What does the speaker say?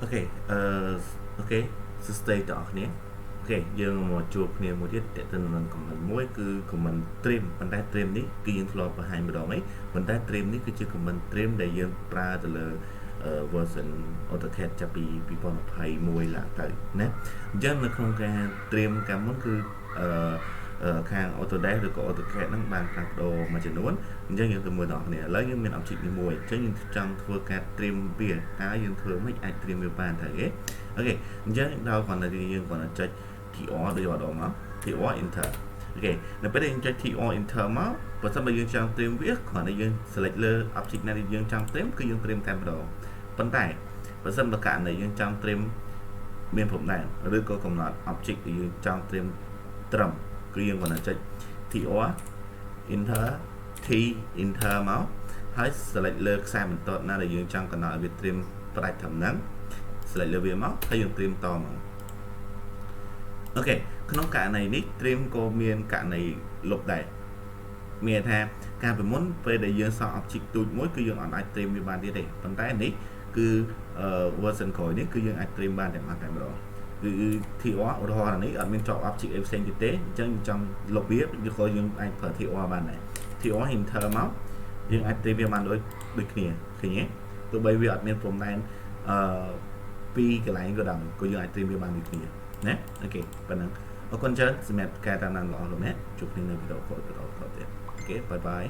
ok ok stay តអស់គ្នាអូខេយើងមកជួបគ្នាមួយទៀតតើទៅនឹង comment មួយគឺ comment trim ប៉ុន្តែ trim នេះគឺយើងធ្លាប់បង្ហាញម្ដងហើយប៉ុន្តែ trim នេះគឺជា comment trim ដែលយើងប្រើទៅលើ version AutoCAD ចាប់ពី2021ឡើងទៅណាអញ្ចឹងនៅក្នុងការ trim កាលមុនគឺខាង Autodesk ឬក៏ AutoCAD ហ្នឹងបានផ្លាស់ប្ដូរមួយចំនួនអញ្ចឹងយើងទៅមើលដល់គ្នាឥឡូវយើងមាន object នេះមួយអញ្ចឹងយើងចង់ធ្វើការ trim វាតើយើងធ្វើមិនអាច trim វាបានទៅទេអូខេអញ្ចឹងដល់គ្រាន់តែយើងគ្រាន់តែចុច TR ដូចម្ដងមក TR enter អូខេនៅពេលដែលយើងចុច TR enter មកបើសិនបើយើងចង់ trim វាគ្រាន់តែយើង select លើ object ណាដែលយើងចង់ trim គឺយើង trim តែម្ដងប៉ុន្តែបើសិនបើករណីយើងចង់ trim មានព្រំដែនឬក៏កំណត់ object ដែលយើងចង់ trim ត្រឹមគឺយើងគ្រាន់តែចុច TR enter T enter មកហើយ select លើខ្សែបន្ទាត់ណាដែលយើងចង់កំណត់ឲ្យវា trim ផ្ដាច់ត្រឹមហ្នឹង select លើវាមកហើយយើង trim តមកអូខេក្នុងករណីនេះ trim ក៏មានករណីលុបដែរមានថាការពីមុនពេលដែលយើងសង់ object ទូចមួយគឺយើងអាច trim វាបានទៀតទេប៉ុន្តែនេះគឺ version ក្រោយនេះគឺយើងអាច trim បានទាំងអស់តែម្ដងគឺ TR ឧទាហរណ៍នេះអត់មានជាប់ object អីផ្សេងទៀតទេអញ្ចឹងចង់លុបវាក៏យើងអាចប្រើ TR បានដែរ TR enter មកយើងអាច trim វាបានដូចគ្នាឃើញទេទោះបីវាអត់មានព្រំដែនពីកន្លែងក៏ដោយក៏យើងអាច trim វាបានដូចគ្នាណាអូខេប៉ុណ្ណឹងអរគុណច្រើនសម្រាប់ការតាមដានរបស់លោកអ្នកជួបគ្នានៅវីដេអូក្រោយទៀតអូខេបាយបាយ